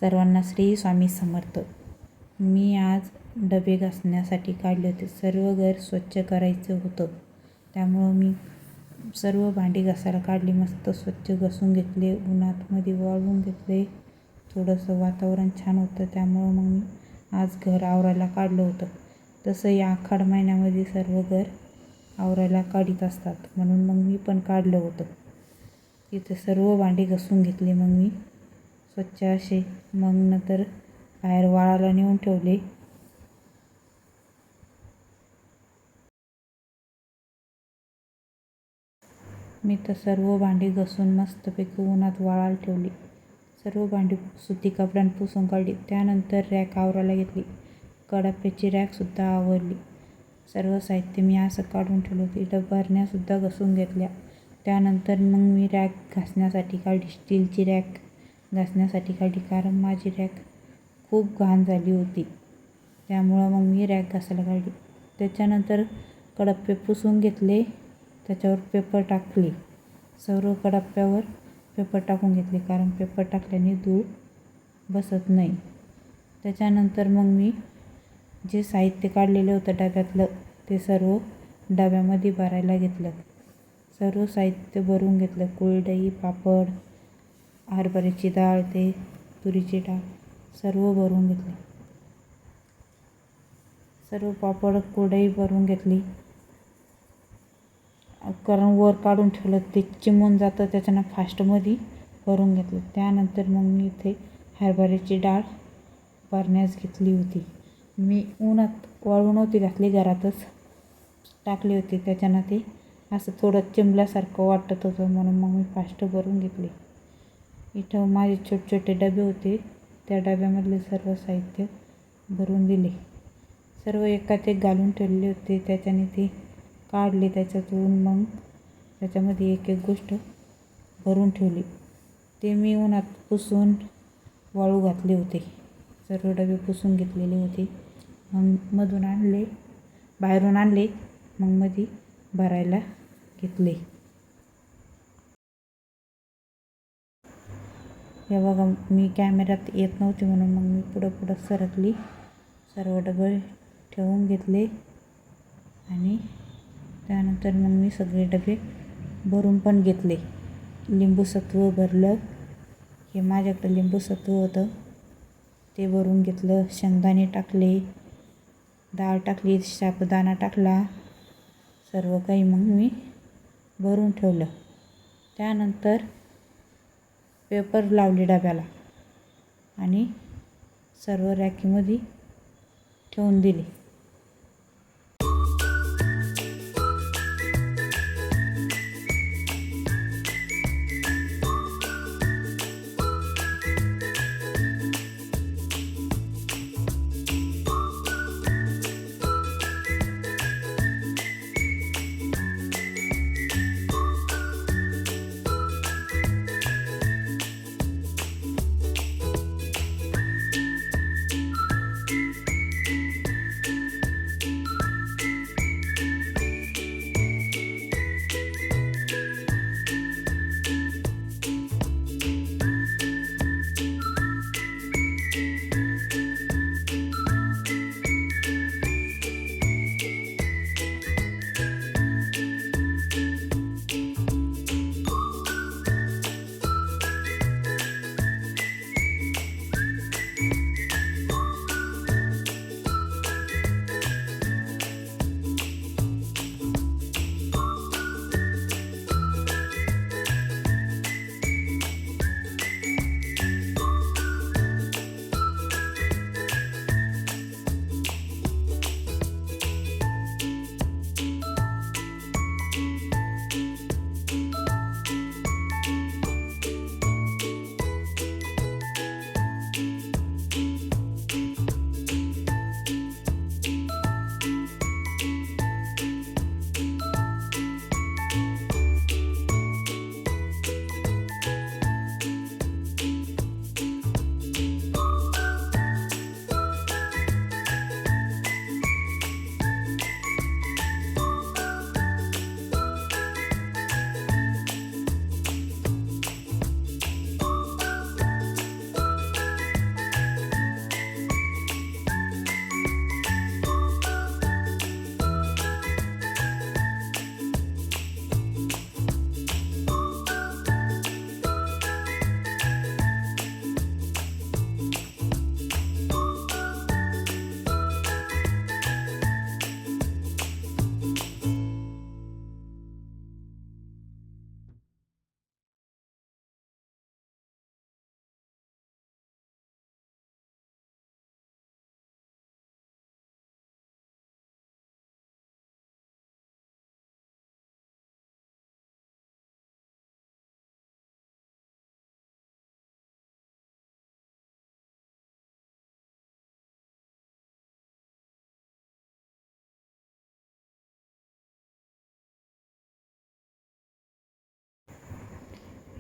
सर्वांना श्री स्वामी समर्थ. मी आज डबे घासण्यासाठी काढले होते. सर्व घर स्वच्छ करायचं होतं, त्यामुळं मी सर्व भांडी घासायला काढली. मस्त स्वच्छ घासून घेतले, उन्हातमध्ये वाळवून घेतले. थोडंसं वातावरण छान होतं, त्यामुळं मग मी आज घर आवरायला काढलं होतं. तसं या आखाड महिन्यामध्ये सर्व घर आवरायला काढीत असतात, म्हणून मग मी पण काढलं होतं. इथे सर्व भांडी घासून घेतली मग मी स्वच्छ असे. मग नंतर बाहेर वाळायला नेऊन ठेवले. मी तर सर्व भांडी घासून मस्तपैकी उन्हात वाळायला ठेवली. सर्व भांडी सुती कपड्यानं पुसून काढली. त्यानंतर रॅक आवरायला घेतली. कडाप्याची रॅकसुद्धा आवरली. सर्व साहित्य मी असं काढून ठेवलं होते. डब्बारण्यासुद्धा घासून घेतल्या. त्यानंतर मग मी रॅक घासण्यासाठी काढली. स्टीलची रॅक घासण्यासाठी काढली, कारण माझी रॅक खूप घाण झाली होती, त्यामुळं मग मी रॅक घासायला काढली. त्याच्यानंतर कडापे पुसून घेतले, त्याच्यावर पेपर टाकले. सर्व कडाप्यावर पेपर टाकून घेतले, कारण पेपर टाकल्याने धूळ बसत नाही. त्याच्यानंतर मग मी जे साहित्य काढलेलं होतं डब्यातलं, ते सर्व डब्यामध्ये भरायला घेतलं. सर्व साहित्य भरून घेतलं. कुरडई, पापड, हरभऱ्याची डाळ, ते तुरीची डाळ सर्व भरून घेतले. सर्व पापड, कुरडई भरून घेतली, कारण वर काढून ठेवलं ते चिमून जातं, त्याच्यानं फास्टमध्ये भरून घेतलं. त्यानंतर मग मी इथे हरभऱ्याची डाळ भरण्यास घेतली होती. मी उन्हात वाळू नव्हती घातली, घरातच टाकली होती, त्याच्यानं ते असं थोडं चिंबल्यासारखं वाटत होतं, म्हणून मग मी फास्ट भरून घेतली. इथं माझे छोटे छोटे डबे होते, त्या डब्यामधले सर्व साहित्य भरून दिले. सर्व एकात एक घालून ठेवले होते, त्याच्याने ते काढले त्याच्यातून. मग त्याच्यामध्ये एक एक गोष्ट भरून ठेवली. ते मी उन्हात पुसून वाळू घातले होते. सर्व डबे पुसून घेतलेले होते. मग मधून आणले, बाहेरून आणले, मग मध्ये भरायला घेतले. हे बघा, मी कॅमेऱ्यात येत नव्हते म्हणून मग मी पुढं सरकली. सर्व डबे ठेवून घेतले आणि त्यानंतर मग मी सगळे डबे भरून पण घेतले. लिंबूसत्व भरलं. हे माझ्याकडे लिंबूसत्व होतं, ते भरून घेतलं. शेंगदाणे टाकले, डाळ टाकली, साबुदाणा टाकला, सर्व काही मग मी भरून ठेवलं. त्यानंतर पेपर लावले डब्याला आणि सर्व रॅकीमध्ये ठेवून दिले.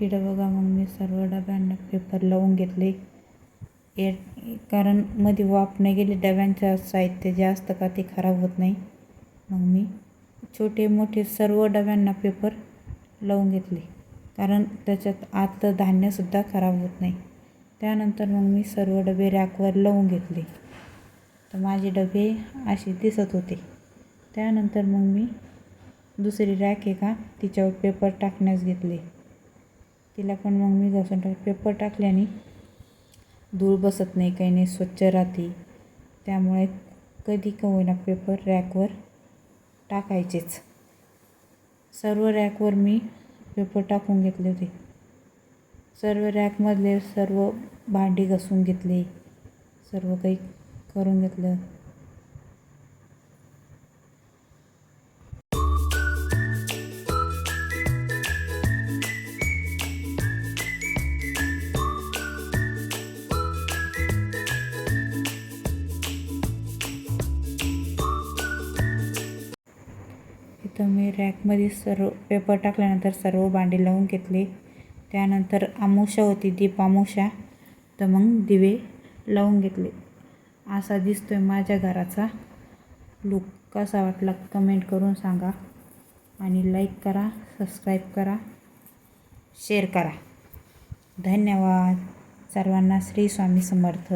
इकडं बघा मग मी सर्व डब्यांना पेपर लावून घेतले. कारण मध्ये वाफ नाही गेली, डब्यांचं साहित्य जे असतं का ते खराब होत नाही. मग मी छोटे मोठे सर्व डब्यांना पेपर लावून घेतले, कारण त्याच्यात आतलं धान्यसुद्धा खराब होत नाही. त्यानंतर मग मी सर्व डबे रॅकवर लावून घेतले. तर माझे डबे असे दिसत होते. त्यानंतर मग मी दुसरी रॅक आहे का तिच्यावर पेपर टाकण्यास घेतले. तिला पण मग मी घासून पेपर टाकल्याने धूळ बसत नाही, काही नाही, स्वच्छ राहते. त्यामुळे कधी का होईना पेपर रॅकवर टाकायचेच. सर्व रॅकवर मी पेपर टाकून घेतले होते. सर्व रॅकमधले सर्व भांडी घासून घेतले, सर्व काही करून घेतलं. इथं मी रॅकमध्ये सर्व पेपर टाकल्यानंतर सर्व भांडी लावून घेतले. त्यानंतर अमावस्या होती, दीप अमावस्या, तर मग दिवे लावून घेतले. असा दिसतोय माझ्या घराचा लूक. कसा वाटला कमेंट करून सांगा आणि लाईक करा, सबस्क्राईब करा, शेअर करा. धन्यवाद. सर्वांना श्री स्वामी समर्थ.